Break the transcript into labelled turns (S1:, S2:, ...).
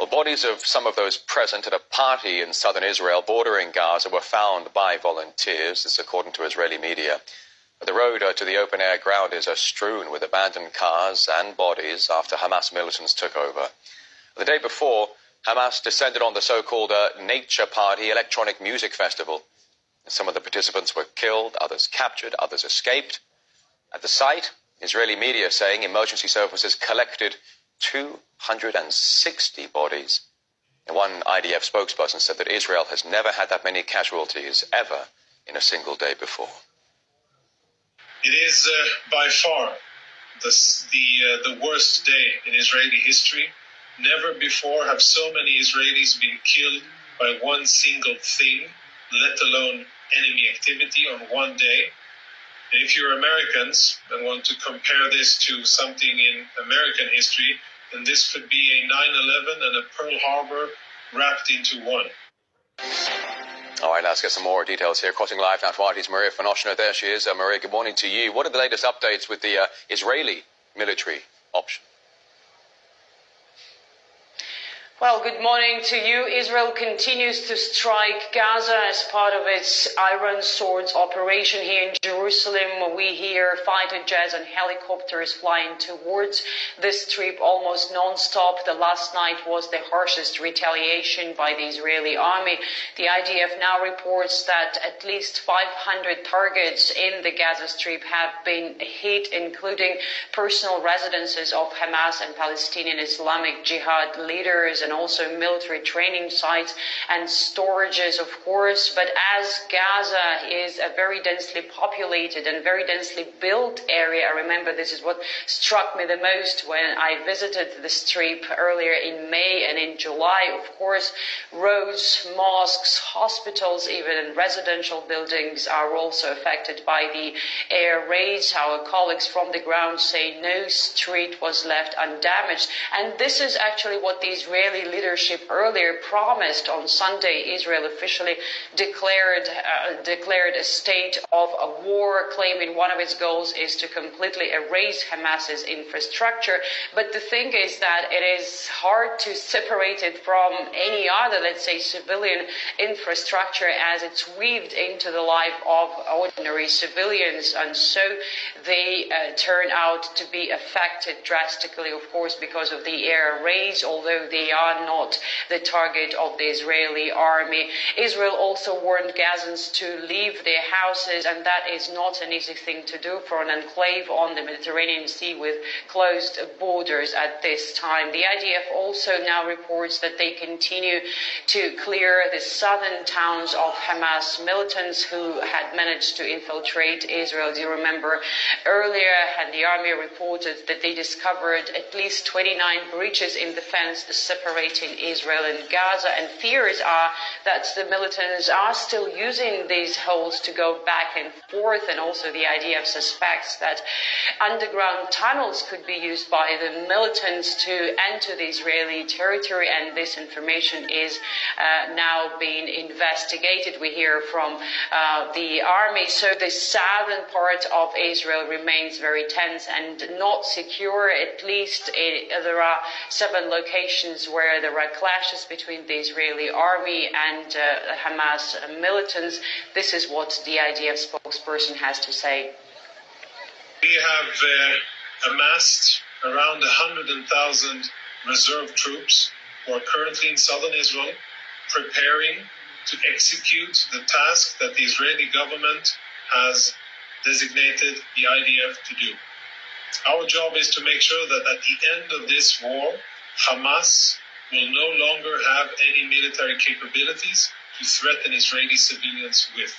S1: Well, bodies of some of those present at a party in southern Israel bordering Gaza were found by volunteers, this according to Israeli media. The road to the open-air ground is strewn with abandoned cars and bodies after Hamas militants took over. The day before, Hamas descended on the so-called Nature Party electronic music festival. Some of the participants were killed, others captured, others escaped. At the site, Israeli media saying emergency services collected 260 bodies. And one IDF spokesperson said that Israel has never had that many casualties ever in a single day before.
S2: It is by far the worst day in Israeli history. Never before have so many Israelis been killed by one single thing, let alone enemy activity on one day. And if you're Americans and want to compare this to something in American history, then this could be a 9/11 and a Pearl Harbor wrapped into one.
S1: All right, let's get some more details here. Crossing live now to RT's Maria Fanoshna. There she is. Maria, good morning to you. What are the latest updates with the Israeli military option?
S3: Well, good morning to you. Israel continues to strike Gaza as part of its Iron Swords operation here in Jerusalem. We hear fighter jets and helicopters flying towards the Strip almost non-stop. The last night was the harshest retaliation by the Israeli army. The IDF now reports that at least 500 targets in the Gaza Strip have been hit, including personal residences of Hamas and Palestinian Islamic Jihad leaders, and also military training sites and storages, of course. But as Gaza is a very densely populated and very densely built area, I remember this is what struck me the most when I visited the Strip earlier in May and in July. Of course, roads, mosques, hospitals, even residential buildings are also affected by the air raids. Our colleagues from the ground say no street was left undamaged. And this is actually what the Israeli leadership earlier promised. On Sunday, Israel officially declared a state of a war, claiming one of its goals is to completely erase Hamas's infrastructure. But the thing is that it is hard to separate it from any other, let's say, civilian infrastructure, as it's weaved into the life of ordinary civilians. And so they turn out to be affected drastically, of course, because of the air raids, although they are not the target of the Israeli army. Israel also warned Gazans to leave their houses, and that is not an easy thing to do for an enclave on the Mediterranean Sea with closed borders at this time. The IDF also now reports that they continue to clear the southern towns of Hamas militants who had managed to infiltrate Israel. Do you remember earlier, and the army reported that they discovered at least 29 breaches in the fence separating Israel and Gaza, and fears are that the militants are still using these holes to go back and forth, and also the IDF suspects that underground tunnels could be used by the militants to enter the Israeli territory, and this information is now being investigated. We hear from the army. So the southern part of Israel remains very tense and not secure. At least there are 7 locations where there are clashes between the Israeli army and Hamas militants. This is what the IDF spokesperson has to say.
S2: We have amassed around 100,000 reserve troops who are currently in southern Israel, preparing to execute the task that the Israeli government has designated the IDF to do. Our job is to make sure that at the end of this war, Hamas will no longer have any military capabilities to threaten Israeli civilians with.